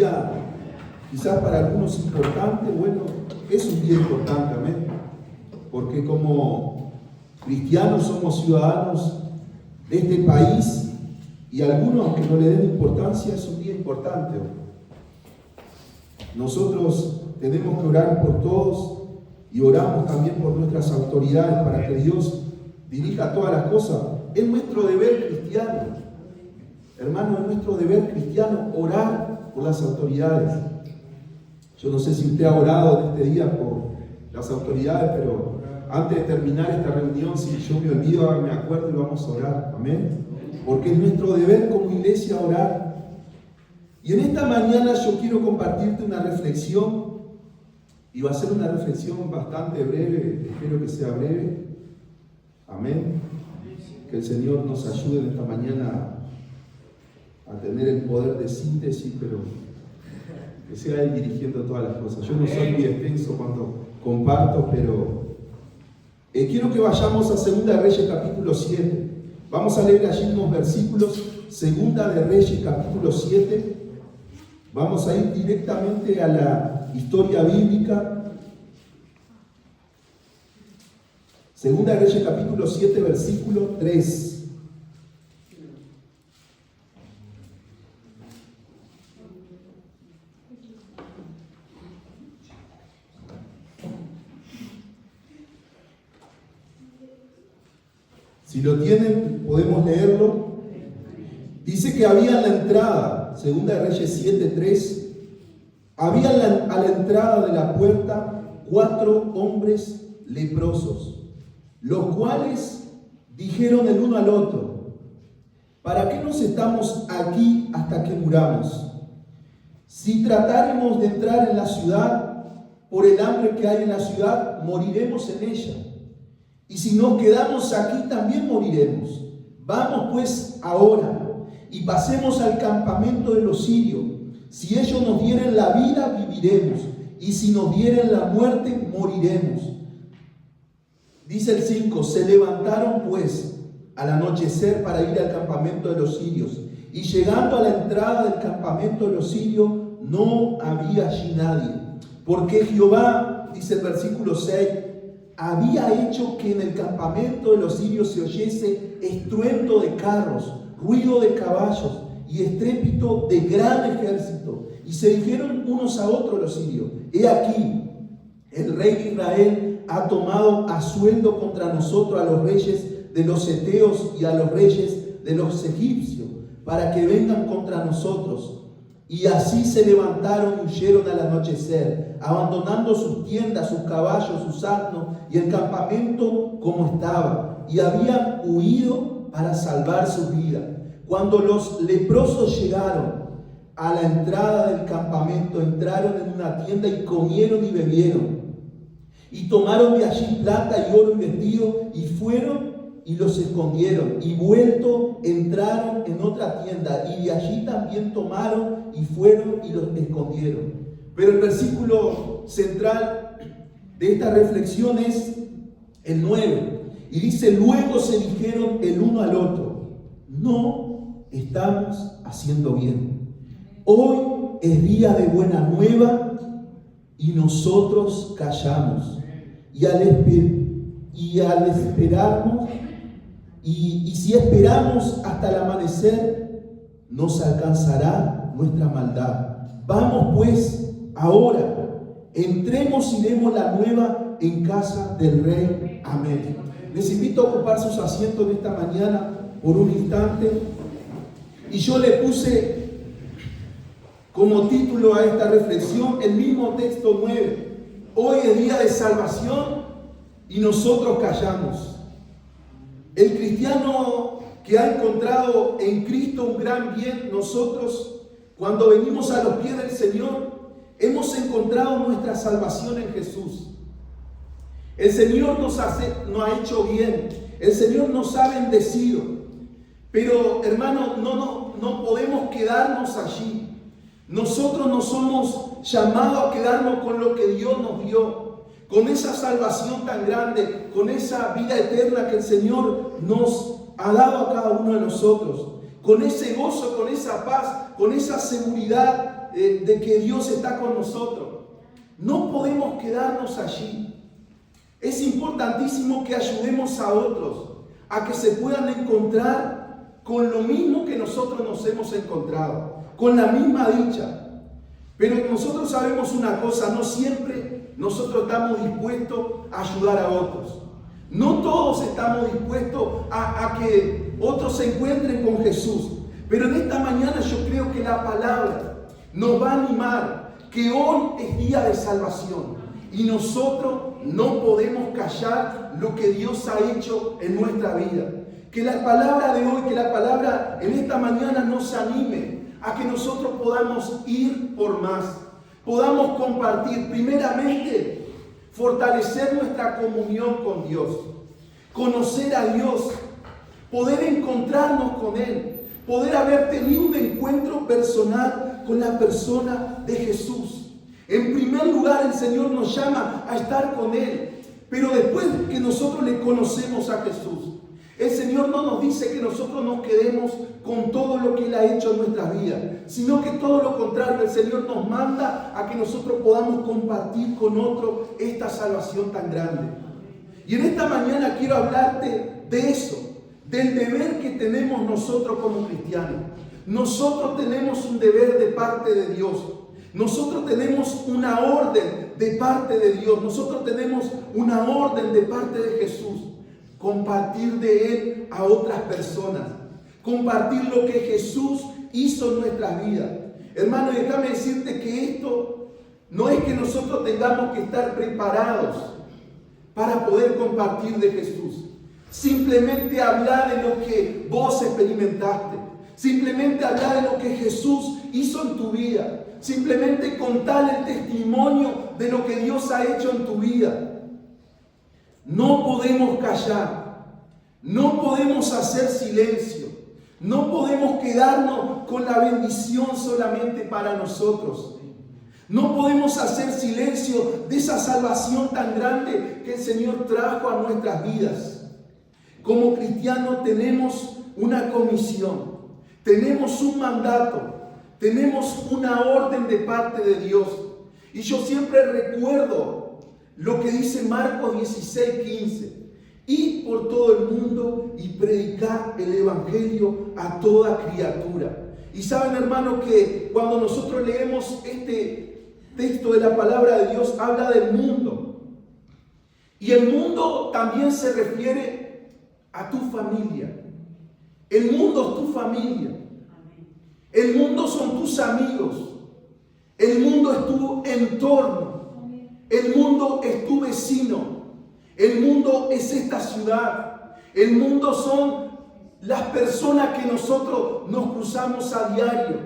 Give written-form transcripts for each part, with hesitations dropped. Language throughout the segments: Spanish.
día, quizás para algunos importante, bueno, es un día importante, amén. Porque como cristianos somos ciudadanos de este país y algunos, aunque no le den importancia, es un día importante. Nosotros tenemos que orar por todos y oramos también por nuestras autoridades para que Dios dirija todas las cosas. Es nuestro deber cristiano, hermano, es nuestro deber cristiano orar por las autoridades. Yo no sé si usted ha orado en este día por las autoridades, pero antes de terminar esta reunión, si yo me olvido, me acuerdo y vamos a orar, amén. Porque es nuestro deber como iglesia orar. Y en esta mañana yo quiero compartirte una reflexión, y va a ser una reflexión bastante breve, espero que sea breve, amén. Que el Señor nos ayude en esta mañana a tener el poder de síntesis, pero que sea Él dirigiendo todas las cosas. Yo no soy muy extenso cuando comparto, pero quiero que vayamos a 2 de Reyes capítulo 7. Vamos a leer allí unos versículos, 2 de Reyes capítulo 7. Vamos a ir directamente a la historia bíblica. 2 de Reyes capítulo 7, versículo 3. Si lo tienen, podemos leerlo. Dice que había en la entrada, 2 de Reyes 7:3, había a la entrada de la puerta 4 hombres leprosos, los cuales dijeron el uno al otro: ¿para qué nos estamos aquí hasta que muramos? Si tratáremos de entrar en la ciudad, por el hambre que hay en la ciudad, moriremos en ella. Y si nos quedamos aquí, también moriremos. Vamos pues ahora y pasemos al campamento de los sirios. Si ellos nos dieren la vida, viviremos. Y si nos dieren la muerte, moriremos. Dice el 5, se levantaron pues al anochecer para ir al campamento de los sirios. Y llegando a la entrada del campamento de los sirios, no había allí nadie. Porque Jehová, dice el versículo 6, había hecho que en el campamento de los sirios se oyese estruendo de carros, ruido de caballos y estrépito de gran ejército. Y se dijeron unos a otros los sirios: he aquí, el rey de Israel ha tomado a sueldo contra nosotros a los reyes de los heteos y a los reyes de los egipcios, para que vengan contra nosotros. Y así se levantaron y huyeron al anochecer, abandonando sus tiendas, sus caballos, sus asnos y el campamento como estaba, y habían huido para salvar su vida. Cuando los leprosos llegaron a la entrada del campamento, entraron en una tienda y comieron y bebieron, y tomaron de allí plata y oro y vestido, y fueron y los escondieron, y vuelto entraron en otra tienda, y de allí también tomaron y fueron y los escondieron. Pero el versículo central de esta reflexión es el 9, y dice: luego se dijeron el uno al otro: no estamos haciendo bien. Hoy es día de buena nueva y nosotros callamos. Y si esperamos hasta el amanecer, nos alcanzará nuestra maldad. Vamos pues ahora, entremos y demos la nueva en casa del rey. Amén. Les invito a ocupar sus asientos en esta mañana por un instante. Y yo le puse como título a esta reflexión el mismo texto 9. Hoy es día de salvación y nosotros callamos. El cristiano que ha encontrado en Cristo un gran bien, nosotros, cuando venimos a los pies del Señor, hemos encontrado nuestra salvación en Jesús. El Señor nos ha hecho bien, el Señor nos ha bendecido, pero hermano, no podemos quedarnos allí. Nosotros no somos llamados a quedarnos con lo que Dios nos dio, con esa salvación tan grande, con esa vida eterna que el Señor nos ha dado a cada uno de nosotros, con ese gozo, con esa paz, con esa seguridad de que Dios está con nosotros. No podemos quedarnos allí. Es importantísimo que ayudemos a otros a que se puedan encontrar con lo mismo que nosotros nos hemos encontrado, con la misma dicha. Pero nosotros sabemos una cosa, no siempre nosotros estamos dispuestos a ayudar a otros. No todos estamos dispuestos a que otros se encuentren con Jesús. Pero en esta mañana yo creo que la palabra nos va a animar que hoy es día de salvación. Y nosotros no podemos callar lo que Dios ha hecho en nuestra vida. Que la palabra de hoy, que la palabra en esta mañana nos anime a que nosotros podamos ir por más. Podamos compartir, primeramente, fortalecer nuestra comunión con Dios. Conocer a Dios. Poder encontrarnos con Él. Poder haber tenido un encuentro personal con la persona de Jesús. En primer lugar, el Señor nos llama a estar con Él. Pero después que nosotros le conocemos a Jesús, el Señor no nos dice que nosotros nos quedemos con todo lo que Él ha hecho en nuestras vidas, sino que todo lo contrario, el Señor nos manda a que nosotros podamos compartir con otros esta salvación tan grande. Y en esta mañana quiero hablarte de eso, del deber que tenemos nosotros como cristianos. Nosotros tenemos un deber de parte de Dios. Nosotros tenemos una orden de parte de Dios. Nosotros tenemos una orden de parte de Jesús. Compartir de Él a otras personas. Compartir lo que Jesús hizo en nuestras vidas. Hermano, déjame decirte que esto no es que nosotros tengamos que estar preparados para poder compartir de Jesús. Simplemente hablar de lo que vos experimentaste. Simplemente hablar de lo que Jesús hizo en tu vida. Simplemente contar el testimonio de lo que Dios ha hecho en tu vida. No podemos callar. No podemos hacer silencio. No podemos quedarnos con la bendición solamente para nosotros. No podemos hacer silencio de esa salvación tan grande que el Señor trajo a nuestras vidas. Como cristianos tenemos una comisión, tenemos un mandato, tenemos una orden de parte de Dios. Y yo siempre recuerdo lo que dice Marcos 16:15. Ir por todo el mundo y predicar el Evangelio a toda criatura. Y saben, hermanos, que cuando nosotros leemos este texto de la palabra de Dios, habla del mundo. Y el mundo también se refiere a tu familia. El mundo es tu familia. El mundo son tus amigos. El mundo es tu entorno. El mundo es tu vecino. El mundo es esta ciudad. El mundo son las personas que nosotros nos cruzamos a diario.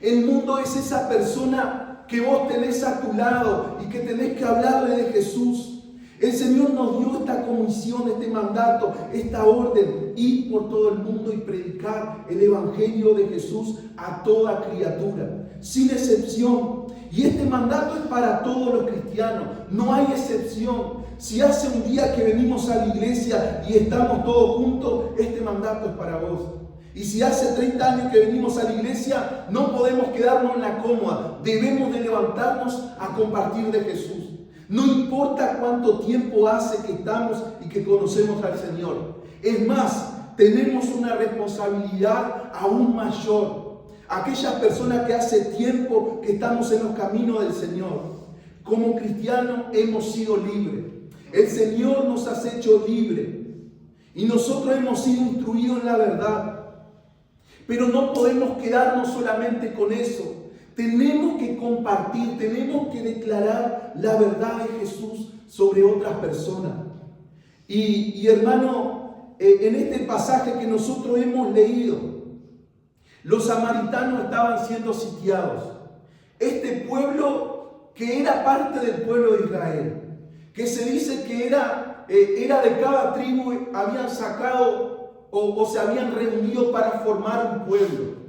El mundo es esa persona que vos tenés a tu lado y que tenés que hablarle de Jesús. El Señor nos dio esta comisión, este mandato, esta orden, ir por todo el mundo y predicar el Evangelio de Jesús a toda criatura, sin excepción. Y este mandato es para todos los cristianos, no hay excepción. Si hace un día que venimos a la iglesia y estamos todos juntos, este mandato es para vos. Y si hace 30 años que venimos a la iglesia, no podemos quedarnos en la cómoda. Debemos de levantarnos a compartir de Jesús. No importa cuánto tiempo hace que estamos y que conocemos al Señor. Es más, tenemos una responsabilidad aún mayor. Aquellas personas que hace tiempo que estamos en los caminos del Señor. Como cristianos hemos sido libres. El Señor nos ha hecho libres. Y nosotros hemos sido instruidos en la verdad. Pero no podemos quedarnos solamente con eso. Tenemos que compartir, tenemos que declarar la verdad de Jesús sobre otras personas. Y hermano, en este pasaje que nosotros hemos leído, los samaritanos estaban siendo sitiados. Este pueblo que era parte del pueblo de Israel, que se dice que era de cada tribu, habían sacado o se habían reunido para formar un pueblo.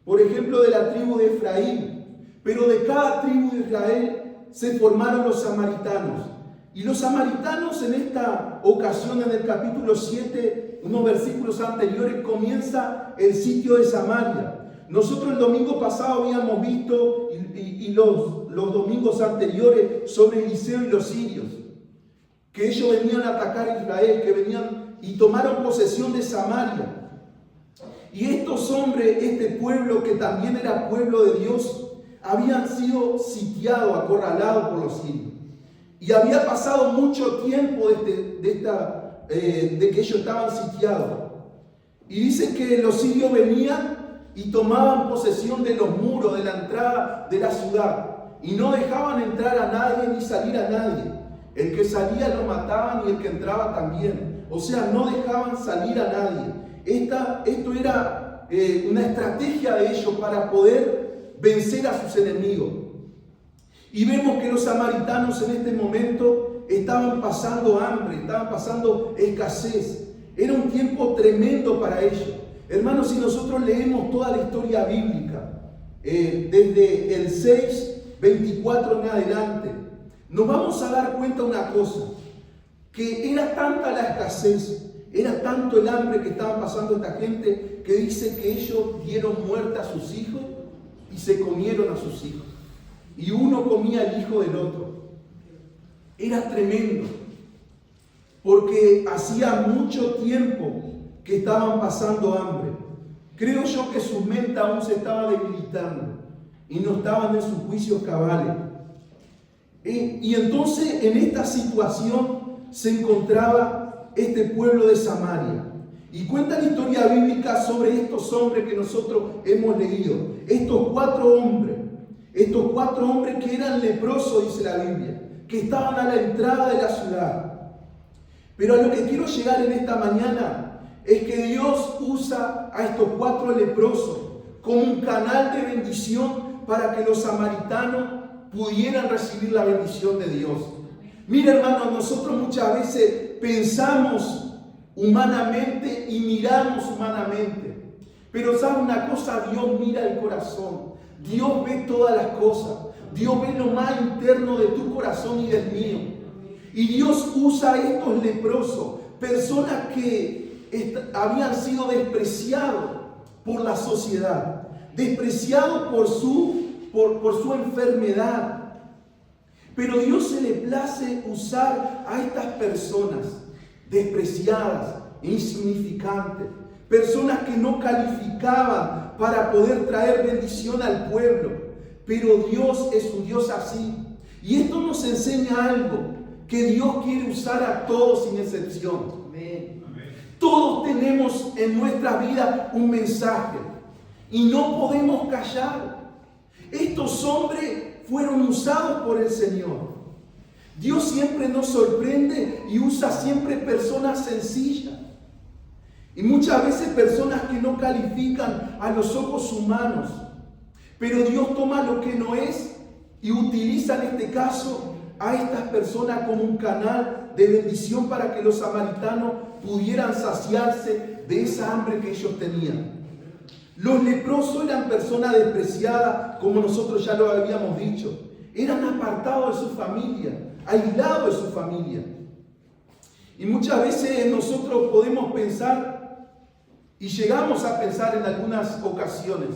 Por ejemplo, de la tribu de Efraín. Pero de cada tribu de Israel se formaron los samaritanos. Y los samaritanos en esta ocasión, en el capítulo 7, unos versículos anteriores, comienza el sitio de Samaria. Nosotros el domingo pasado habíamos visto, y los domingos anteriores, sobre Eliseo y los sirios, que ellos venían a atacar a Israel, que venían y tomaron posesión de Samaria. Y estos hombres, este pueblo que también era pueblo de Dios, habían sido sitiados, acorralados por los sirios. Y había pasado mucho tiempo de que ellos estaban sitiados. Y dice que los sirios venían y tomaban posesión de los muros, de la entrada de la ciudad. Y no dejaban entrar a nadie ni salir a nadie. El que salía lo mataban y el que entraba también. O sea, no dejaban salir a nadie. Esto era una estrategia de ellos para poder vencer a sus enemigos. Y vemos que los samaritanos en este momento estaban pasando hambre, estaban pasando escasez. Era un tiempo tremendo para ellos. Hermanos, si nosotros leemos toda la historia bíblica, desde el 6:24 en adelante, nos vamos a dar cuenta de una cosa, que era tanta la escasez, era tanto el hambre que estaban pasando esta gente, que dice que ellos dieron muerte a sus hijos y se comieron a sus hijos. Y uno comía al hijo del otro. Era tremendo, porque hacía mucho tiempo que estaban pasando hambre. Creo yo que su mente aún se estaba debilitando y no estaban en sus juicios cabales. Y entonces en esta situación se encontraba este pueblo de Samaria. Y cuenta la historia bíblica sobre estos hombres que nosotros hemos leído. Estos cuatro hombres que eran leprosos, dice la Biblia, que estaban a la entrada de la ciudad. Pero a lo que quiero llegar en esta mañana es que Dios usa a estos cuatro leprosos como un canal de bendición para que los samaritanos pudieran recibir la bendición de Dios. Mira, hermanos, nosotros muchas veces pensamos humanamente y miramos humanamente. Pero ¿sabe una cosa? Dios mira el corazón. Dios ve todas las cosas. Dios ve lo más interno de tu corazón y del mío. Y Dios usa a estos leprosos, personas que habían sido despreciados por la sociedad, despreciados por su enfermedad. Pero Dios se le place usar a estas personas despreciadas, insignificantes, personas que no calificaban para poder traer bendición al pueblo. Pero Dios es un Dios así. Y esto nos enseña algo, que Dios quiere usar a todos sin excepción. Amén. Todos tenemos en nuestra vida un mensaje y no podemos callar. Estos hombres fueron usados por el Señor. Dios siempre nos sorprende y usa siempre personas sencillas. Y muchas veces personas que no califican a los ojos humanos. Pero Dios toma lo que no es y utiliza en este caso a estas personas como un canal de bendición para que los samaritanos pudieran saciarse de esa hambre que ellos tenían. Los leprosos eran personas despreciadas, como nosotros ya lo habíamos dicho. Eran apartados de su familia, aislados de su familia. Y muchas veces nosotros podemos pensar, y llegamos a pensar en algunas ocasiones,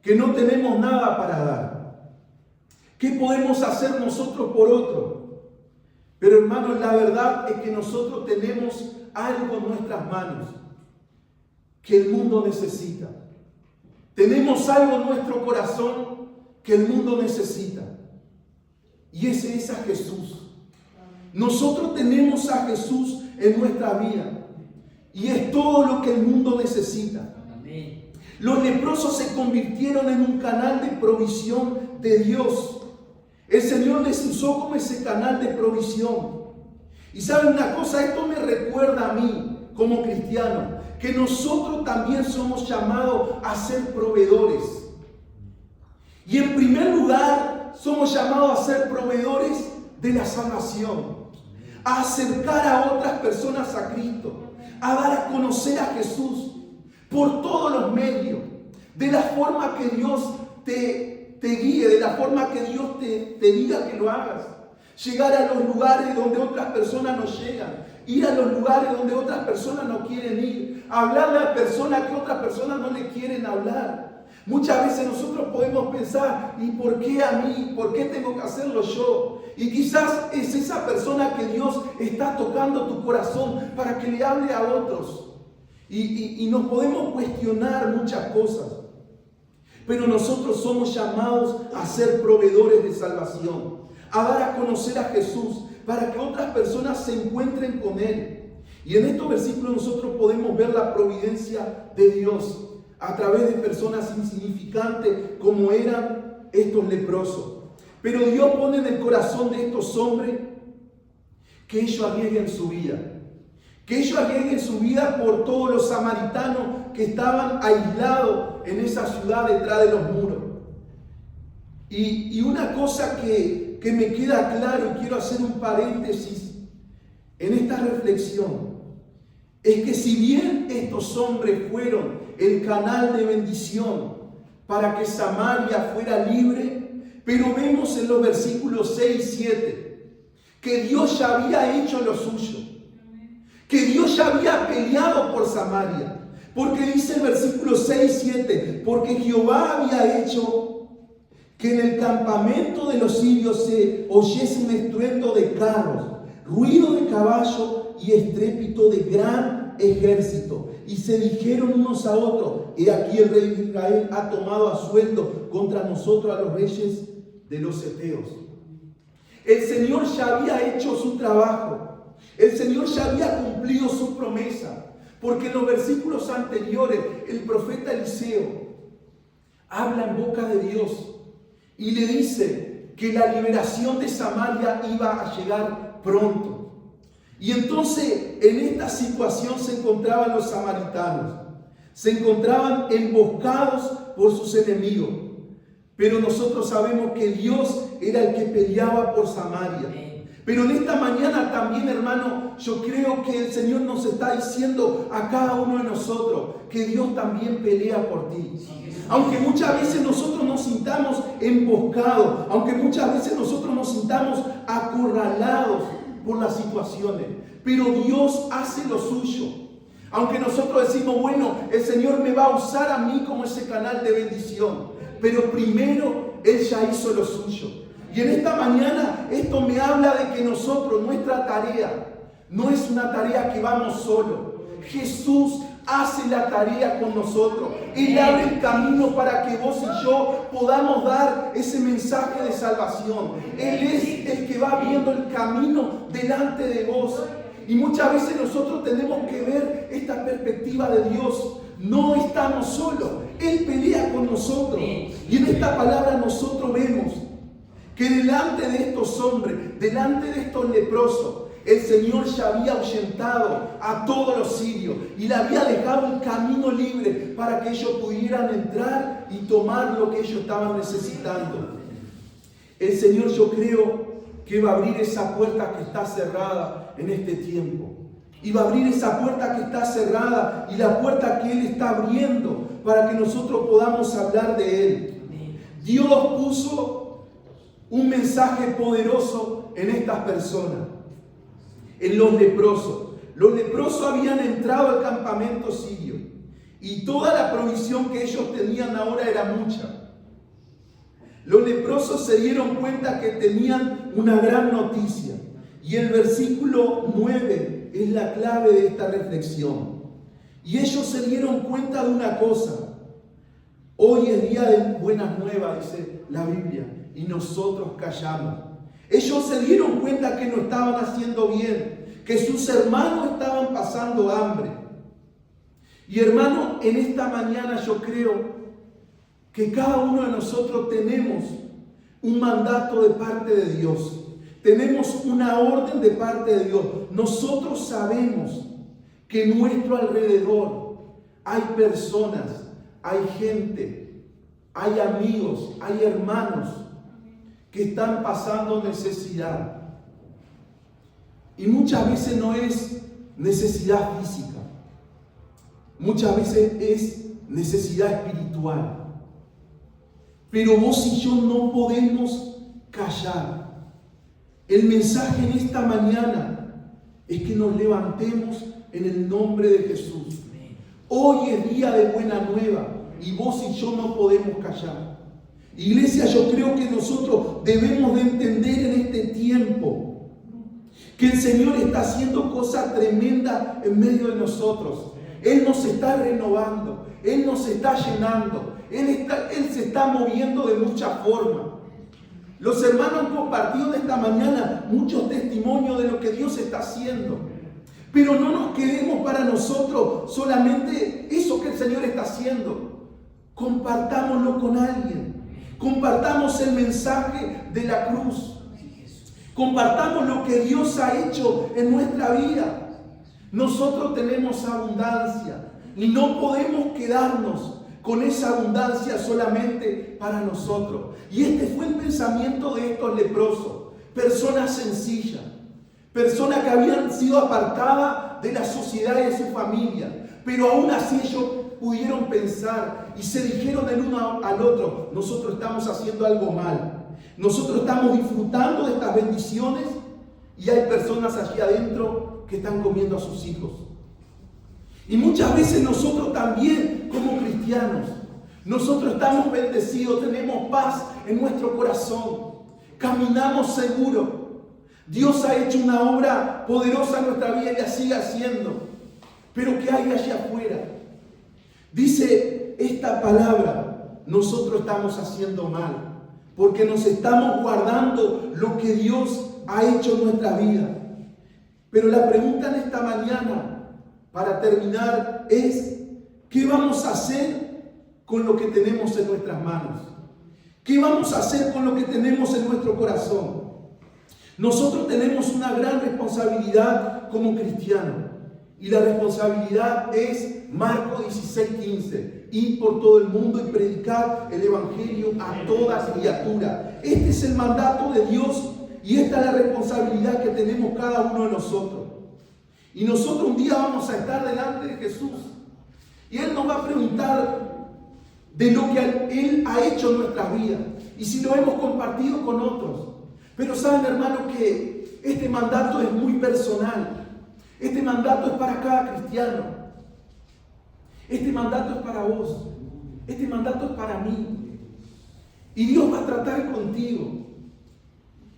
que no tenemos nada para dar. ¿Qué podemos hacer nosotros por otro? Pero hermanos, la verdad es que nosotros tenemos algo en nuestras manos que el mundo necesita. Tenemos algo en nuestro corazón que el mundo necesita. Y ese es a Jesús. Nosotros tenemos a Jesús en nuestra vida. Y es todo lo que el mundo necesita. Amén. Los leprosos se convirtieron en un canal de provisión de Dios. El Señor les usó como ese canal de provisión. Y ¿saben una cosa? Esto me recuerda a mí como cristiano, que nosotros también somos llamados a ser proveedores. Y en primer lugar, somos llamados a ser proveedores de la salvación, a acercar a otras personas a Cristo, a dar a conocer a Jesús por todos los medios, de la forma que Dios te guíe, de la forma que Dios te diga que lo hagas. Llegar a los lugares donde otras personas no llegan, ir a los lugares donde otras personas no quieren ir, hablarle a personas que otras personas no le quieren hablar. Muchas veces nosotros podemos pensar, ¿y por qué a mí? ¿Por qué tengo que hacerlo yo? Y quizás es esa persona que Dios está tocando tu corazón para que le hable a otros. Y nos podemos cuestionar muchas cosas. Pero nosotros somos llamados a ser proveedores de salvación, a dar a conocer a Jesús para que otras personas se encuentren con Él. Y en estos versículos nosotros podemos ver la providencia de Dios a través de personas insignificantes como eran estos leprosos. Pero Dios pone en el corazón de estos hombres que ellos arriesguen su vida. Que ellos arriesguen su vida por todos los samaritanos que estaban aislados en esa ciudad detrás de los muros. Y una cosa que me queda claro, y quiero hacer un paréntesis en esta reflexión, es que si bien estos hombres fueron el canal de bendición para que Samaria fuera libre, pero vemos en los versículos 6 y 7 que Dios ya había hecho lo suyo, que Dios ya había peleado por Samaria, porque dice el versículo 6 y 7, porque Jehová había hecho que en el campamento de los sirios se oyese un estruendo de carros, ruido de caballo y estrépito de gran ejército. Y se dijeron unos a otros: he aquí el rey de Israel ha tomado a sueldo contra nosotros a los reyes de los heteos. El Señor ya había hecho su trabajo. El Señor ya había cumplido su promesa. Porque en los versículos anteriores el profeta Eliseo habla en boca de Dios y le dice que la liberación de Samaria iba a llegar pronto. Y entonces en esta situación se encontraban los samaritanos. Se encontraban emboscados por sus enemigos. Pero nosotros sabemos que Dios era el que peleaba por Samaria. Pero en esta mañana también, hermano, yo creo que el Señor nos está diciendo a cada uno de nosotros que Dios también pelea por ti. Aunque muchas veces nosotros nos sintamos emboscados, aunque muchas veces nosotros nos sintamos acorralados por las situaciones, pero Dios hace lo suyo. Aunque nosotros decimos, bueno, el Señor me va a usar a mí como ese canal de bendición, pero primero Él ya hizo lo suyo. Y en esta mañana esto me habla de que nosotros, nuestra tarea, no es una tarea que vamos solo. Jesús hace la tarea con nosotros. Él abre el camino para que vos y yo podamos dar ese mensaje de salvación. Él es el que va abriendo el camino delante de vos. Y muchas veces nosotros tenemos que ver esta perspectiva de Dios. No estamos solos. Él pelea con nosotros. Y en esta palabra nosotros vemos que delante de estos hombres, delante de estos leprosos, el Señor ya había ahuyentado a todos los sirios y le había dejado el camino libre para que ellos pudieran entrar y tomar lo que ellos estaban necesitando. El Señor, yo creo que va a abrir esa puerta que está cerrada en este tiempo. Y va a abrir esa puerta que está cerrada y la puerta que Él está abriendo para que nosotros podamos hablar de Él. Dios puso un mensaje poderoso en estas personas, en los leprosos. Los leprosos habían entrado al campamento sirio y toda la provisión que ellos tenían ahora era mucha. Los leprosos se dieron cuenta que tenían una gran noticia y el versículo 9 es la clave de esta reflexión. Y ellos se dieron cuenta de una cosa: hoy es día de buenas nuevas, dice la Biblia, y nosotros callamos. Ellos se dieron cuenta que no estaban haciendo bien, que sus hermanos estaban pasando hambre. Y hermano, en esta mañana yo creo que cada uno de nosotros tenemos un mandato de parte de Dios. Tenemos una orden de parte de Dios. Nosotros sabemos que en nuestro alrededor hay personas, hay gente, hay amigos, hay hermanos que están pasando necesidad. Y muchas veces no es necesidad física. Muchas veces es necesidad espiritual. Pero vos y yo no podemos callar. El mensaje en esta mañana es que nos levantemos en el nombre de Jesús. Hoy es día de buena nueva. y vos y yo no podemos callar. Iglesia, yo creo que nosotros debemos de entender en este tiempo que el Señor está haciendo cosas tremendas en medio de nosotros. Él nos está renovando, Él nos está llenando, Él se está moviendo de muchas formas. Los hermanos han compartido esta mañana muchos testimonios de lo que Dios está haciendo. Pero no nos quedemos para nosotros solamente eso que el Señor está haciendo. Compartámoslo con alguien. Compartamos el mensaje de la cruz. Compartamos lo que Dios ha hecho en nuestra vida. Nosotros tenemos abundancia y no podemos quedarnos con esa abundancia solamente para nosotros. Y este fue el pensamiento de estos leprosos. Personas sencillas. Personas que habían sido apartadas de la sociedad y de su familia. Pero aún así ellos pudieron pensar y se dijeron el uno al otro: nosotros estamos haciendo algo mal. Nosotros estamos disfrutando de estas bendiciones y hay personas allí adentro que están comiendo a sus hijos. Y muchas veces nosotros también, como cristianos, nosotros estamos bendecidos, tenemos paz en nuestro corazón, caminamos seguros. Dios ha hecho una obra poderosa en nuestra vida y la sigue haciendo. Pero ¿qué hay allá afuera? Dice esta palabra: nosotros estamos haciendo mal, porque nos estamos guardando lo que Dios ha hecho en nuestra vida. Pero la pregunta en esta mañana, para terminar, es: ¿qué vamos a hacer con lo que tenemos en nuestras manos? ¿Qué vamos a hacer con lo que tenemos en nuestro corazón? Nosotros tenemos una gran responsabilidad como cristianos. Y la responsabilidad es Marcos 16:15. Ir por todo el mundo y predicar el evangelio a toda criatura. Este es el mandato de Dios y esta es la responsabilidad que tenemos cada uno de nosotros. Y nosotros un día vamos a estar delante de Jesús. Y Él nos va a preguntar de lo que Él ha hecho en nuestras vidas. Y si lo hemos compartido con otros. Pero saben, hermanos, que este mandato es muy personal. Este mandato es para cada cristiano. Este mandato es para vos. Este mandato es para mí. Y Dios va a tratar contigo.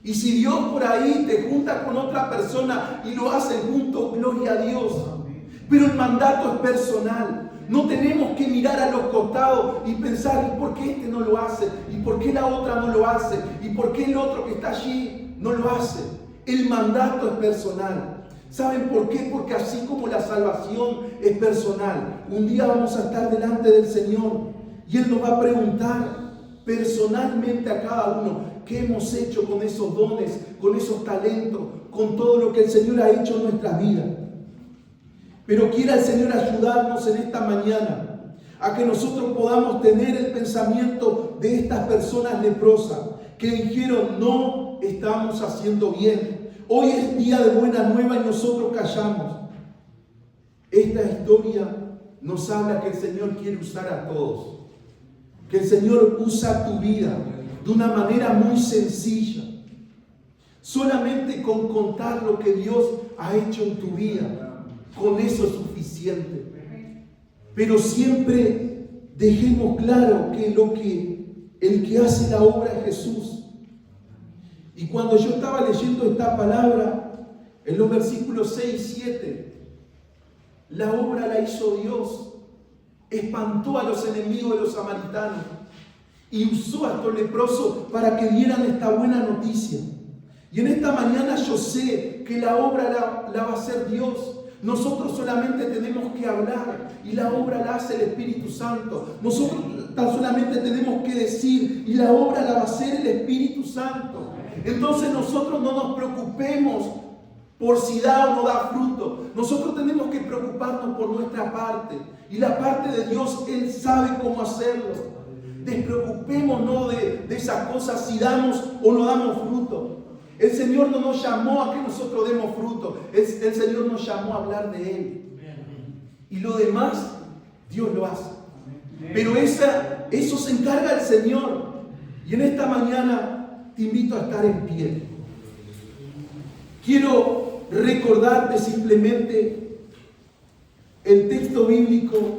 Y si Dios por ahí te junta con otra persona y lo hacen juntos, gloria a Dios. Pero el mandato es personal. No tenemos que mirar a los costados y pensar: ¿y por qué este no lo hace? ¿Y por qué la otra no lo hace? ¿Y por qué el otro que está allí no lo hace? El mandato es personal. ¿Saben por qué? Porque así como la salvación es personal, un día vamos a estar delante del Señor y Él nos va a preguntar personalmente a cada uno: ¿qué hemos hecho con esos dones, con esos talentos, con todo lo que el Señor ha hecho en nuestras vidas? Pero quiera el Señor ayudarnos en esta mañana a que nosotros podamos tener el pensamiento de estas personas leprosas que dijeron: no estamos haciendo bien. Hoy es día de buena nueva y nosotros callamos. Esta historia nos habla que el Señor quiere usar a todos. Que el Señor usa tu vida de una manera muy sencilla. Solamente con contar lo que Dios ha hecho en tu vida. Con eso es suficiente. Pero siempre dejemos claro que el que hace la obra es Jesús. Y cuando yo estaba leyendo esta palabra, en los versículos 6 y 7, la obra la hizo Dios. Espantó a los enemigos de los samaritanos y usó a estos leprosos para que dieran esta buena noticia. Y en esta mañana yo sé que la obra la va a hacer Dios. Nosotros solamente tenemos que hablar y la obra la hace el Espíritu Santo. Nosotros tan solamente tenemos que decir y la obra la va a hacer el Espíritu Santo. Entonces nosotros no nos preocupemos por si da o no da fruto. Nosotros tenemos que preocuparnos por nuestra parte. Y la parte de Dios, Él sabe cómo hacerlo. Despreocupémonos de esas cosas, si damos o no damos fruto. El Señor no nos llamó a que nosotros demos fruto. El Señor nos llamó a hablar de Él. Y lo demás, Dios lo hace. Pero eso se encarga el Señor. Y en esta mañana te invito a estar en pie. Quiero recordarte simplemente el texto bíblico